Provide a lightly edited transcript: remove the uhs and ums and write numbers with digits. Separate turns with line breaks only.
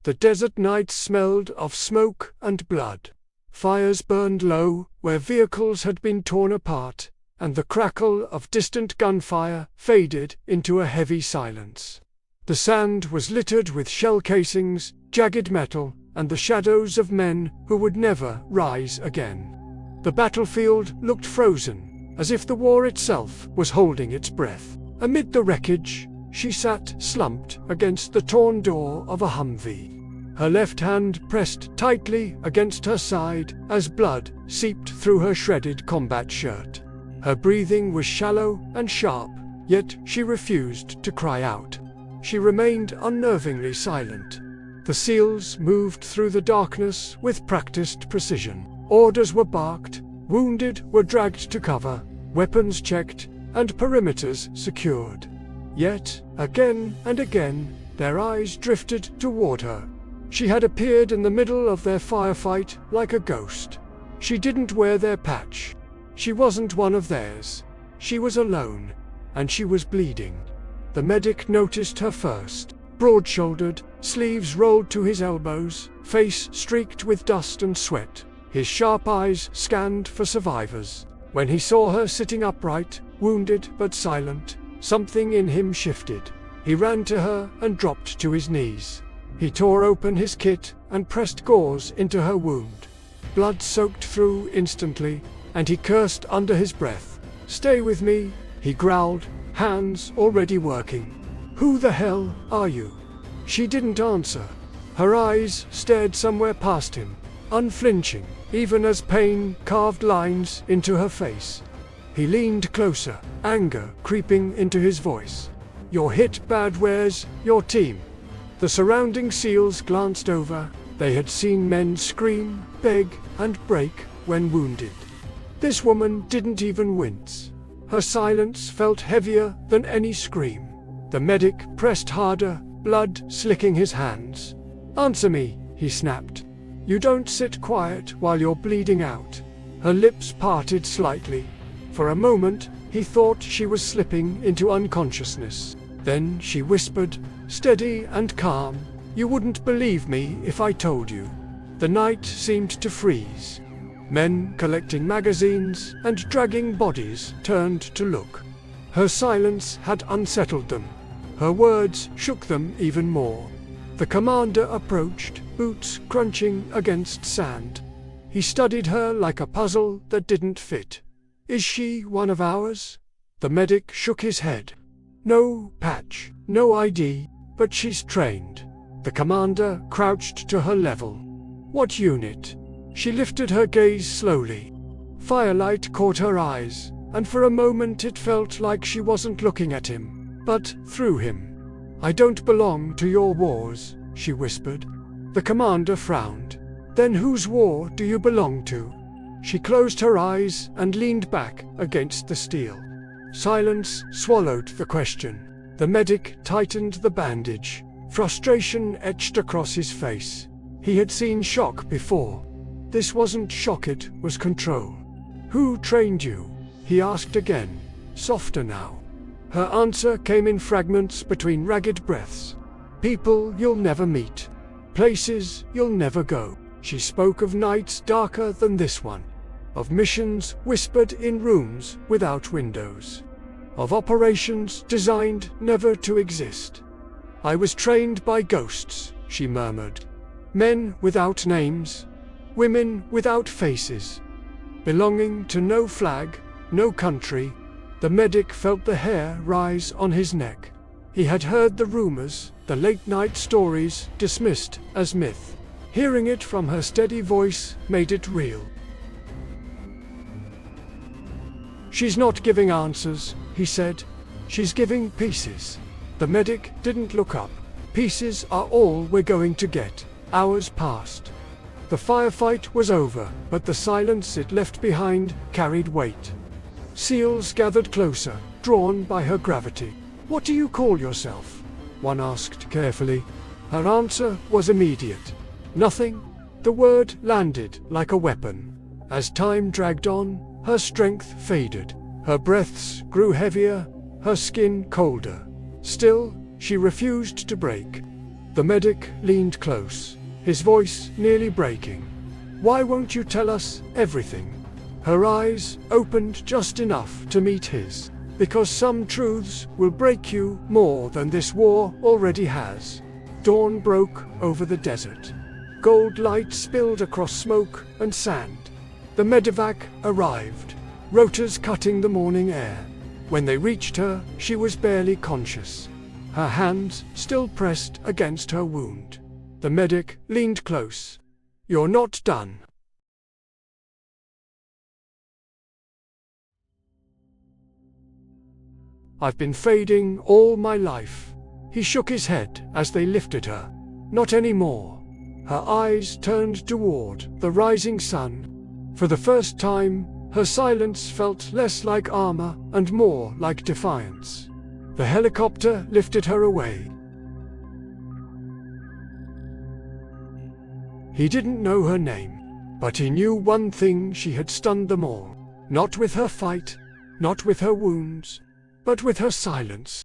The desert nights smelled of smoke and blood. Fires burned low where vehicles had been torn apart, and the crackle of distant gunfire faded into a heavy silence. The sand was littered with shell casings, jagged metal, and the shadows of men who would never rise again. The battlefield looked frozen, as if the war itself was holding its breath. Amid the wreckage, she sat slumped against the torn door of a Humvee. Her left hand pressed tightly against her side as blood seeped through her shredded combat shirt. Her breathing was shallow and sharp, yet she refused to cry out. She remained unnervingly silent. The SEALs moved through the darkness with practiced precision. Orders were barked, wounded were dragged to cover, weapons checked, and perimeters secured. Yet, again and again, their eyes drifted toward her. She had appeared in the middle of their firefight like a ghost. She didn't wear their patch. She wasn't one of theirs. She was alone, and she was bleeding. The medic noticed her first. Broad-shouldered, sleeves rolled to his elbows, face streaked with dust and sweat. His sharp eyes scanned for survivors. When he saw her sitting upright, wounded but silent, something in him shifted. He ran to her and dropped to his knees. He tore open his kit and pressed gauze into her wound. Blood soaked through instantly, and he cursed under his breath. "Stay with me," he growled, hands already working. "Who the hell are you?" She didn't answer. Her eyes stared somewhere past him, unflinching, even as pain carved lines into her face. He leaned closer, anger creeping into his voice. "You're hit bad. Where's your team?" The surrounding SEALs glanced over. They had seen men scream, beg, and break when wounded. This woman didn't even wince. Her silence felt heavier than any scream. The medic pressed harder, blood slicking his hands. "Answer me," he snapped. "You don't sit quiet while you're bleeding out." Her lips parted slightly. For a moment, he thought she was slipping into unconsciousness. Then she whispered, steady and calm, "You wouldn't believe me if I told you." The night seemed to freeze. Men collecting magazines and dragging bodies turned to look. Her silence had unsettled them. Her words shook them even more. The commander approached, boots crunching against sand. He studied her like a puzzle that didn't fit. "Is she one of ours?" The medic shook his head. "No patch, no ID, but she's trained." The commander crouched to her level. "What unit?" She lifted her gaze slowly. Firelight caught her eyes, and for a moment it felt like she wasn't looking at him, but through him. "I don't belong to your wars," she whispered. The commander frowned. "Then whose war do you belong to?" She closed her eyes and leaned back against the steel. Silence swallowed the question. The medic tightened the bandage. Frustration etched across his face. He had seen shock before. This wasn't shock, it was control. "Who trained you?" he asked again, softer now. Her answer came in fragments between ragged breaths. "People you'll never meet. Places you'll never go." She spoke of nights darker than this one. Of missions whispered in rooms without windows. Of operations designed never to exist. "I was trained by ghosts," she murmured. "Men without names. Women without faces. Belonging to no flag, no country." The medic felt the hair rise on his neck. He had heard the rumors, the late-night stories dismissed as myth. Hearing it from her steady voice made it real. "She's not giving answers," he said. "She's giving pieces." The medic didn't look up. "Pieces are all we're going to get." Hours passed. The firefight was over, but the silence it left behind carried weight. SEALs gathered closer, drawn by her gravity. "What do you call yourself?" one asked carefully. Her answer was immediate. "Nothing." The word landed like a weapon. As time dragged on, her strength faded. Her breaths grew heavier, her skin colder. Still, she refused to break. The medic leaned close, his voice nearly breaking. "Why won't you tell us everything?" Her eyes opened just enough to meet his. "Because some truths will break you more than this war already has." Dawn broke over the desert. Gold light spilled across smoke and sand. The medevac arrived, rotors cutting the morning air. When they reached her, she was barely conscious, her hands still pressed against her wound. The medic leaned close. "You're not done." "I've been fading all my life." He shook his head as they lifted her. "Not anymore." Her eyes turned toward the rising sun. For the first time, her silence felt less like armor and more like defiance. The helicopter lifted her away. He didn't know her name, but he knew one thing: she had stunned them all. Not with her fight, not with her wounds, but with her silence.